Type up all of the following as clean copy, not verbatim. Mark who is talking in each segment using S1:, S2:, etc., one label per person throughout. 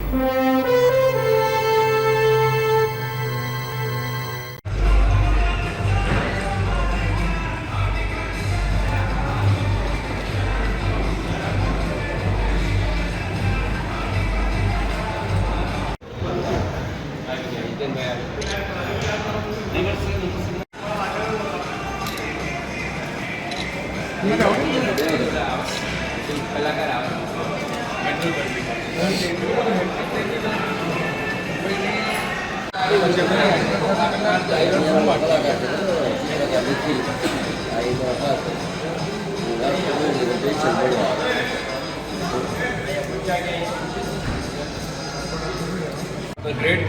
S1: Great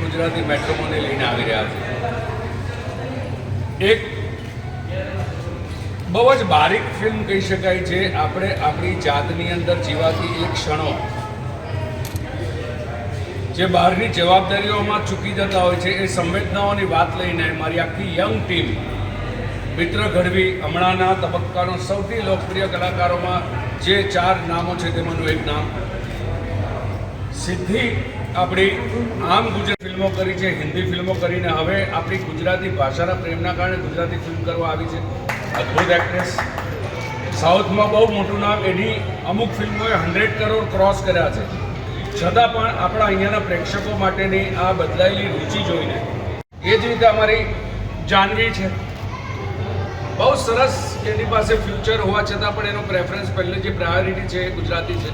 S1: Gujarati મેટ્રોમોને લઈને આવી રહ્યા છે. એક બહુ જ બારીક ફિલ્મ કહી શકાય છે. આપણે આપણી જાતની અંદર જીવાતી એક ક્ષણો જે બહારની જવાબદારીઓમાં ચૂકી જતા હોય છે, એ સંવેદનાઓની વાત લઈને મારી આખી યંગ ટીમ મિત્ર ઘડવી હમણાંના તબક્કાનો સૌથી લોકપ્રિય કલાકારોમાં જે 4 નામો છે તેમાંનું એક નામ સિદ્ધિ. આપણી આમ ગુજરાતી ફિલ્મો કરી છે, હિન્દી ફિલ્મો કરીને હવે આપણી ગુજરાતી ભાષાના પ્રેમના કારણે ગુજરાતી ફિલ્મ કરવા આવી છે. અદ્ભુત એક્ટ્રેસ, સાઉથમાં બહુ મોટું નામ. એની અમુક ફિલ્મોએ 100 કરોડ ક્રોસ કર્યા છે. છતાં પણ આપણા અહીંયાના પ્રેક્ષકો માટેની આ બદલાયેલી રુચિ જોઈને એ જ રીતે અમારી જાનવી છે. બહુ સરસ, એની પાસે ફ્યુચર હોવા છતાં પણ એનો પ્રેફરન્સ પહેલે જે પ્રાયોરિટી છે એ ગુજરાતી છે.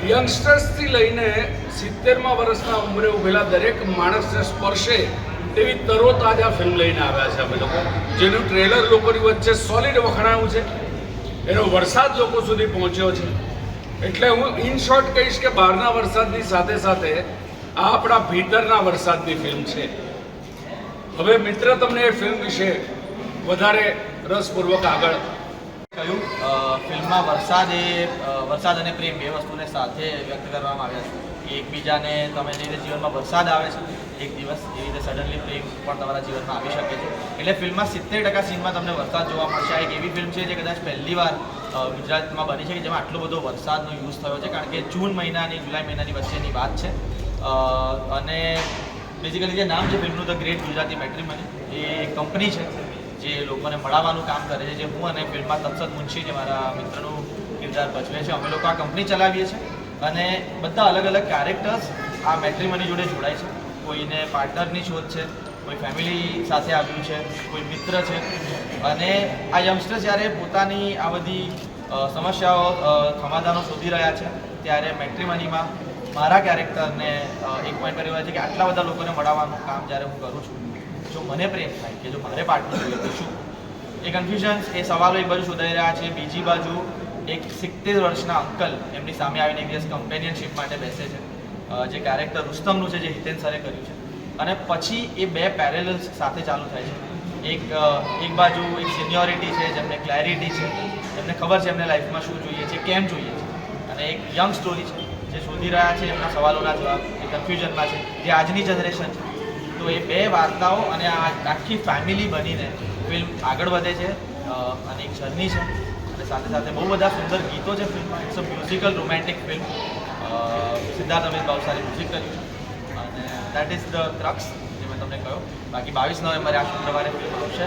S1: યંગસ્ટર્સથી લઈને 70મા વર્ષના ઉંમરે ઉભેલા દરેક માણસને સ્પર્શે એવી તરોતાજા ફિલ્મ લઈને આવ્યા છે અમે લોકો, જેનું ટ્રેલર લોકોની વચ્ચે સોલિડ વખણાયું છે. એનો વરસાદ લોકો સુધી પહોંચ્યો છે. એટલે હું ઇન શોર્ટ કહીશ કે બહારના વરસાદની સાથે સાથે આ આપણા ભીતરના વરસાદની ફિલ્મ છે. હવે મિત્ર તમને એ ફિલ્મ વિશે વધારે રસપૂર્વક આગળ
S2: કહ્યું. ફિલ્મમાં વરસાદ અને પ્રેમ બે વસ્તુને સાથે વ્યક્ત કરવામાં આવ્યા છે. એકબીજાને તમે જે રીતે જીવનમાં વરસાદ આવે છે એક દિવસ, એવી રીતે સડનલી પ્રેમ પણ તમારા જીવનમાં આવી શકે છે. એટલે ફિલ્મમાં 70% સીનમાં તમને વરસાદ જોવા મળશે. આ એક એવી ફિલ્મ છે જે કદાચ પહેલીવાર ગુજરાતમાં બની છે કે જેમાં આટલો બધો વરસાદનો યુઝ થયો છે, કારણ કે જૂન મહિનાની જુલાઈ મહિનાની વચ્ચેની વાત છે. અને બેઝિકલી જે નામ છે ફિલ્મનું, the great Gujarati મેટ્રીમની, A company છે જે લોકોને મળાવવાનું કામ કરે છે, જે હું અને ફિલ્મમાં તત્સત મુનશી જે મારા મિત્રનું કિરદાર ભજવે છે. અમે લોકો આ કંપની ચલાવીએ છીએ અને બધા અલગ અલગ કેરેક્ટર્સ આ મેટ્રીમની જોડે જોડાય છે. કોઈને પાર્ટનરની શોધ છે, કોઈ ફેમિલી સાથે આવ્યું છે, કોઈ મિત્ર છે. અને આ યંગસ્ટર્સ જ્યારે પોતાની આ બધી સમસ્યાઓ સમાધાનો શોધી રહ્યા છે ત્યારે મેટ્રીમનીમાં મારા કેરેક્ટરને એક પોઈન્ટ પર એવું છે કે આટલા બધા લોકોને મળાવવાનું કામ જ્યારે હું કરું છું, જો મને પ્રેમ થાય કે જો મારે પાર્ટનર જોઈએ તો શું, એ કન્ફ્યુઝન્સ, એ સવાલો એક બાજુ શોધાઈ રહ્યા છે. બીજી બાજુ એક 70 વર્ષના અંકલ એમની સામે આવીને એક દિવસ કમ્પેનિયનશિપ માટે બેસે છે, જે કેરેક્ટર રુસ્તમનું છે, જે હિતેન સરે કર્યું છે. અને પછી એ બે પેરેલલ્સ સાથે ચાલુ થાય છે. એક બાજુ એક સિનિયોરિટી છે, જેમને ક્લેરિટી છે, એમને ખબર છે એમને લાઈફમાં શું જોઈએ છે, કેમ જોઈએ છે. અને એક યંગ સ્ટોરી છે જે શોધી રહ્યા છે એમના સવાલોના જવાબ, એ કન્ફ્યુઝનમાં છે, જે આજની જનરેશન છે. તો એ બે વાર્તાઓ અને આ આખી ફેમિલી બનીને ફિલ્મ આગળ વધે છે અને એક જર્ની છે. અને સાથે સાથે બહુ બધા સુંદર ગીતો છે ફિલ્મમાં. It's a musical romantic film. Siddharth Amit બહુ સારી મ્યુઝિક કર્યું છે અને દેટ ઇઝ ધ ક્રક્સ જે મેં તમને કહ્યું. બાકી 22 નવેમ્બરે આ શુક્રવારે ફિલ્મ આવશે.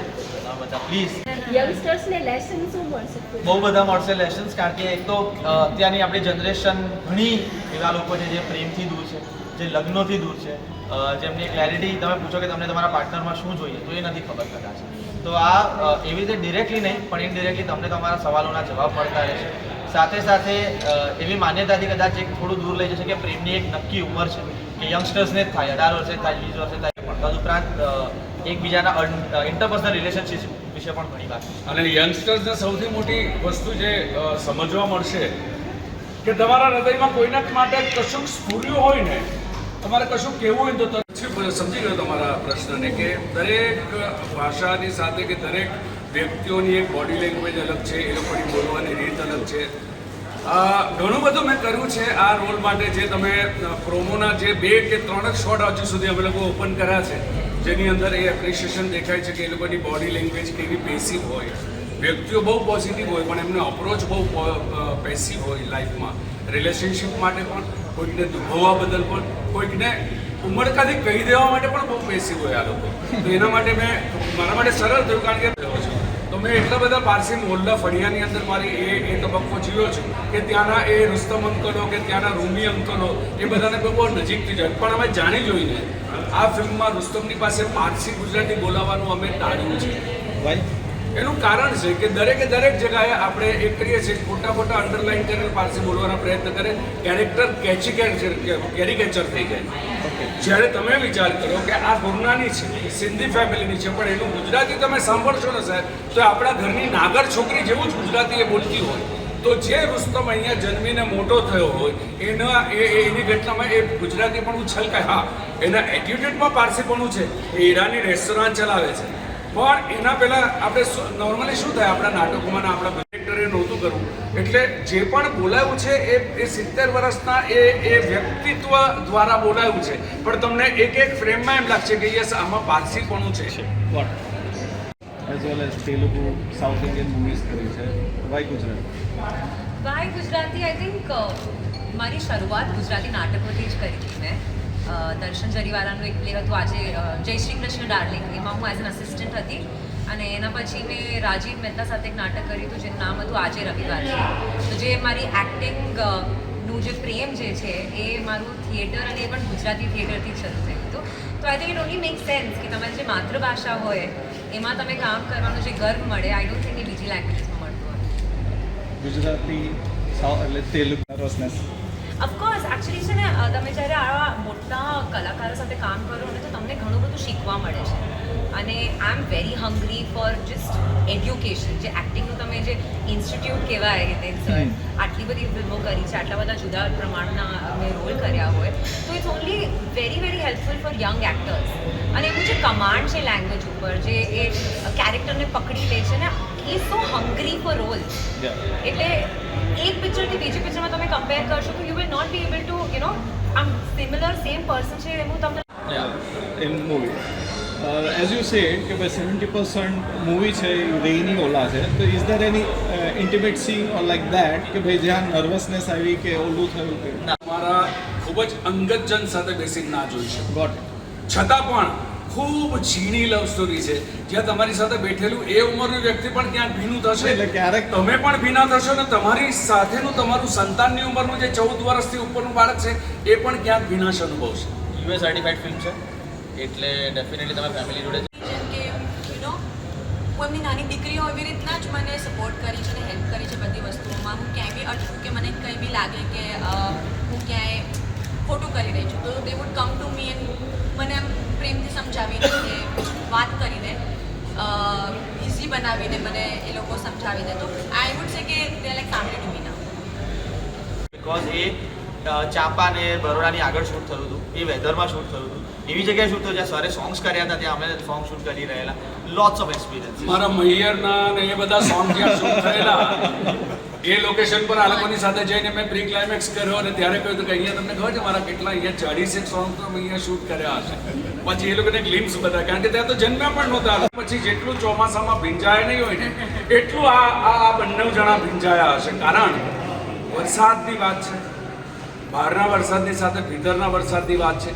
S2: બધા પ્લીઝ
S3: યંગસ્ટર્સને લેસન શું મળશે?
S2: બહુ બધા મળશે લેસન્સ, કારણ કે એક તો અત્યારની આપણી જનરેશન ઘણી એવા લોકો છે જે પ્રેમથી દૂર છે, જે લગ્નોથી દૂર છે, જેમની ક્લેરિટી તમે પૂછો કે તમને તમારા પાર્ટનરમાં શું જોઈએ તો એ નથી ખબર કદાચ. તો આ એવી રીતે ડિરેક્ટલી નહીં પણ ઇનડિરેક્ટલી તમને તમારા સવાલોના જવાબ મળતા રહેશે. સાથે સાથે એવી માન્યતાથી કદાચ એક થોડું દૂર લઈ જશે કે પ્રેમની એક નક્કી ઉંમર છે કે યંગસ્ટર્સને જ થાય, 18 વર્ષે થાય, 20 વર્ષે થાય. પણ તદુપરાંત એકબીજાના ઇન્ટરપર્સનલ રિલેશનશિપ વિશે પણ ઘણી વાત.
S1: અને યંગસ્ટર્સને સૌથી મોટી વસ્તુ જે સમજવા મળશે કે તમારા હૃદયમાં કોઈના માટે કશુંક સ્ફૂર્યું હોય ને, તમારે કશું કહેવું હોય તો સમજી ગયો તમારા પ્રશ્નને કે દરેક ભાષાની સાથે કે દરેક વ્યક્તિઓની એક બોડી લેંગ્વેજ અલગ છે, એ લોકોની બોલવાની રીત અલગ છે. ઘણું બધું મેં કર્યું છે આ રોલ માટે. જે તમે પ્રોમોના જે 2 કે 3 શોટ હજુ સુધી અમે લોકો ઓપન કર્યા છે, જેની અંદર એ એપ્રિશિએશન દેખાય છે કે એ લોકોની બોડી લેંગ્વેજ કેવી પેસિવ હોય. વ્યક્તિઓ બહુ પોઝિટિવ હોય પણ એમનો અપ્રોચ બહુ પેસિવ હોય લાઈફમાં. રિલેશનશિપ માટે પણ, કોઈકને દુભાવવા બદલ પણ, કોઈકને ઉમળકાથી કહી દેવા માટે પણ બહુ પેસિવ હોય આ લોકો. તો એના માટે મારા માટે સરળ થયું, કારણ કે રહ્યો છું તો મેં એટલા બધા પારસી મોહલ્લા ફળિયાની અંદર મારી એ તબક્કો જીવ્યો છું કે ત્યાંના એ રુસ્તમ અંકલો કે ત્યાંના રૂમી અંકલો એ બધાને બહુ નજીકથી જાય. પણ અમે જાણી જોઈને આ ફિલ્મમાં રુસ્તમની પાસે પારસી ગુજરાતી બોલાવવાનું અમે ટાળ્યું છે. એનું કારણ છે કે દરેક જગ્યાએ આપણે એ કરીએ છીએ, ખોટા અંડરલાઈન કરીને પારસી બોલવાના પ્રયત્ન કરે, કેરેક્ટર કેરિકેચર થઈ જાય. જ્યારે તમે વિચાર કરો કે આ ગુરનાની છે, સિંધી ફેમિલીની છે, પણ એનું ગુજરાતી તમે સાંભળશો ને સાહેબ, તો આપણા ઘરની નાગર છોકરી જેવું જ ગુજરાતી એ બોલતી હોય. તો જે રુસ્તમ અહીંયા જન્મીને મોટો થયો હોય એની ઘટનામાં એ ગુજરાતી પણ છલકાય. હા, એના એટીટ્યુડમાં પારસીપણું છે, એ ઈરાની રેસ્ટોરન્ટ ચલાવે છે, પણ એના પહેલાં આપણે નોર્મલી શું થાય આપણા નાટકોમાં આપણા ડિરેક્ટરે નહોતું કરવું. એટલે જે પણ બોલાયું છે એ 70 વર્ષના એ વ્યક્તિત્વ દ્વારા બોલાયું છે, પણ તમને એક ફ્રેમમાં એમ લાગશે કે યસ આમાં પારસીપણું છે.
S4: As well as Telugu, south Indian movies કરી છે. Why Gujarati?
S5: Why Gujarati I think મારી શરૂઆત ગુજરાતી નાટકોથી જ કરી હતી મેં. દર્શન જરીવાલાનું એક પ્લે હતું આજે જય શ્રી કૃષ્ણ ડાર્લિંગ, એમાં હું એઝ એન અસિસ્ટન્ટ હતી. અને એના પછી મેં રાજીવ મહેતા સાથે એક નાટક કર્યું હતું જેનું નામ હતું આજે રવિવાર છે. તો જે મારી એક્ટિંગનું જે પ્રેમ જે છે એ મારું થિયેટર અને એ પણ ગુજરાતી થિયેટરથી જ શરૂ થયું હતું. તો I think it only make sense કે તમારી જે માતૃભાષા હોય એમાં તમે કામ કરવાનું જે ગર્વ મળે, આઈ ડોન્ટ થિંક એ બીજી લેંગ્વેજમાં મળતું હોય.
S4: ગુજરાતી, એટલે તેલુગુ નર્વસનેસ?
S5: ઓફકોર્સ એકચ્યુઅલી છે ને તમે જ્યારે આવા મોટા કલાકારો સાથે કામ કરો ને તો તમને ઘણું બધું શીખવા મળે છે. અને I am very hungry for just education. જે એક્ટિંગનું તમે જે ઇન્સ્ટિટ્યૂટ કહેવાય હિતેન સર, આટલી બધી ફિલ્મો કરી છે, આટલા બધા જુદા પ્રમાણના મેં રોલ કર્યા હોય, તો it's only very helpful for young actors. અને એનું જે કમાન્ડ છે લેંગ્વેજ ઉપર, જે એ કેરેક્ટરને પકડી લે છે ને, he is so hungry for role. એટલે એક પિક્ચરથી બીજી પિક્ચરમાં તમે કમ્પેર કરશો તો you will not be able to આમ સિમિલર સેમ પર્સન છે એવું તમને
S4: in movie as you say કે ભાઈ 70% મૂવી છે એ રેની ઓલા છે, તો is there any intimate scene or like that કે ભાઈ જ્યાં નર્વસનેસ આવી કે ઓલું થયું કે
S1: મારા ખૂબ જ અંગત જન સાથે બેસીને ના જોઈ શકો,
S4: ગોટ
S1: છતાં પણ ખૂબ ઝીણી લવ સ્ટોરી છે, જ્યાં તમારી સાથે બેઠેલું એ ઉંમરનું વ્યક્તિ પણ ક્યાંક ભીનું થશે,
S4: એટલે ક્યારેક
S1: તમે પણ ભીના થશો ને તમારી સાથેનું તમારું સંતાનની ઉંમરનું જે 14 વર્ષથી ઉપરનું બાળક છે એ પણ ક્યાંક ભીનાશ અનુભવશે.
S2: યુએસ સર્ટિફાઈડ ફિલ્મ છે એટલે ડેફિનેટલી તમે ફેમિલી જોડે
S6: જેમ કે હું એમની નાની દીકરીઓ એવી રીતના જ મને સપોર્ટ કરી છે અને હેલ્પ કરી છે બધી વસ્તુઓમાં. હું ક્યાંય બી અટકું કે મને કંઈ બી લાગે કે હું ક્યાંય ખોટું કરી રહી છું તો they would come to me and મને એમ પ્રેમથી સમજાવીને કે વાત કરીને ઇઝી બનાવીને મને એ લોકો સમજાવી દે. તો આઈ વુડ સે કે they like family to me now.
S2: Because એ ચાંપા ને બરોડાની આગળ શૂટ થયું હતું, એ વેધરમાં શૂટ થયું હતું, એવી જગ્યાએ શૂટ થયું જ્યાં સરે સોંગ્સ કર્યા હતા, ત્યાં અમે સોંગ શૂટ કરી રહેલા. Lots of experience.
S1: મારા મૈયરના ને એ બધા સોંગ જ્યાં શૂટ થયેલા એ લોકેશન પર આ લોકોની સાથે જઈને મેં પ્રી ક્લાઇમેક્સ કર્યો અને ત્યારે કહ્યું હતું કે અહીંયા તમને ખબર છે મારા કેટલા અહીંયા 40 સોંગ તો મેં અહીંયા શૂટ કર્યા હશે. પછી એ લોકોને ગ્લિમ્સ બધા, કારણ કે ત્યાં તો જન્મ્યા પણ નહોતા. પછી જેટલું ચોમાસામાં ભીંજાય નહીં હોય ને એટલું આ બંને જણા ભીંજાયા હશે, કારણ વરસાદની વાત છે, બહારના વરસાદની સાથે ભીતરના વરસાદની વાત છે.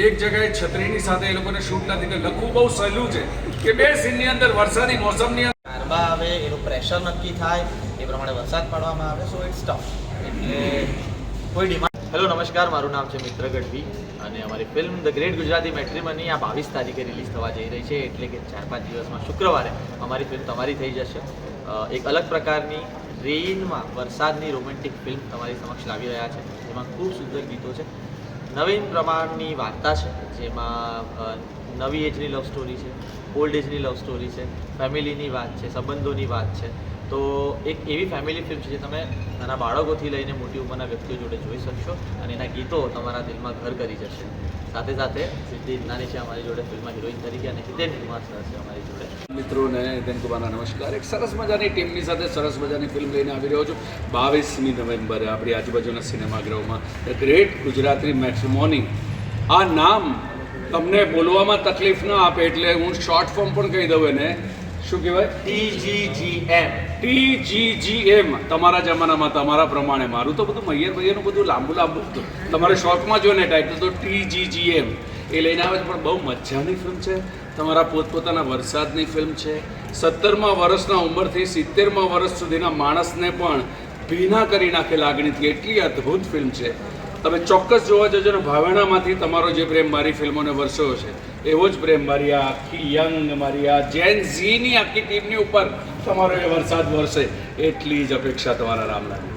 S1: એક જગ્યાએ છત્રીની સાથે એ લોકોને શૂટ નથી કે લખવું બહુ સહેલું છે કે બે સીનની અંદર વરસાદી મોસમની અંદર
S2: ગરબા આવે એનું પ્રેશર નક્કી થાય એ પ્રમાણે વરસાદ પાડવામાં આવે. So it's tough. એટલે કોઈ ડિમાન્ડ. હેલો નમસ્કાર, મારું નામ છે મિત્ર ગઢવી અને અમારી ફિલ્મ ધ ગ્રેટ ગુજરાતી મેટ્રીમની આ 22 તારીખે રિલીઝ થવા જઈ રહી છે. એટલે કે 4-5 દિવસમાં શુક્રવારે અમારી ફિલ્મ તમારી થઈ જશે. એક અલગ પ્રકારની રેઇનમાં વરસાદની રોમેન્ટિક ફિલ્મ તમારી સમક્ષ લાવી રહ્યા છે, જેમાં ખૂબ સુંદર ગીતો છે, નવીન પ્રમાણની વાર્તા છે, જેમાં નવી એજની લવ સ્ટોરી છે, ઓલ્ડ એજની લવ સ્ટોરી છે, ફેમિલીની વાત છે, સંબંધોની વાત છે. તો એક એવી ફેમિલી ફિલ્મ છે જે તમે નાના બાળકોથી લઈને મોટી ઉંમરના વ્યક્તિઓ જોડે જોઈ શકશો અને એના ગીતો તમારા દિલમાં ઘર કરી જશે. સાથે સાથે સિદ્ધિ ઇનાની છે અમારી જોડે ફિલ્મમાં હિરોઈન તરીકે અને હિતેન કુમાર સર છે અમારી જોડે.
S1: મિત્રોને હિતેન કુમારના નમસ્કાર. એક સરસ મજાની ટીમની સાથે સરસ મજાની ફિલ્મ લઈને આવી રહ્યો છું. 22મી નવેમ્બરે આપણી આજુબાજુના સિનેમાગૃહમાં ધ ગ્રેટ ગુજરાતી મેટ્રીમોની. આ નામ તમને બોલવામાં તકલીફ ન આપે એટલે હું શોર્ટ ફોર્મ પણ કહી દઉં એને શું કહેવાય?
S2: TGGM.
S1: TGGM. તમારા જમાનામાં તમારા પ્રમાણે, મારું તો બધું મૈયરનું બધું લાંબુ હતું. તમારે શોર્ટમાં જો ને ટાઈટલ તો TGGM એ લઈને આવે છે, પણ બહુ મજાની ફિલ્મ છે. તમારા પોતપોતાના વરસાદની ફિલ્મ છે. 17મા વર્ષના ઉંમરથી 70મા વર્ષ સુધીના માણસને પણ ભીના કરી નાખે લાગણીથી. એટલી અદ્ભુત ફિલ્મ છે. તમે ચોક્કસ જોવા જજો ને. ભાવેણામાંથી તમારો જે પ્રેમ મારી ફિલ્મોને વરસ્યો છે એવો જ પ્રેમ મારી આ આખી યંગ, મારી આ જેન ઝીની આખી ટીમની ઉપર તમારો એ વરસાદ વરસે એટલી જ અપેક્ષા તમારા રામલાલની.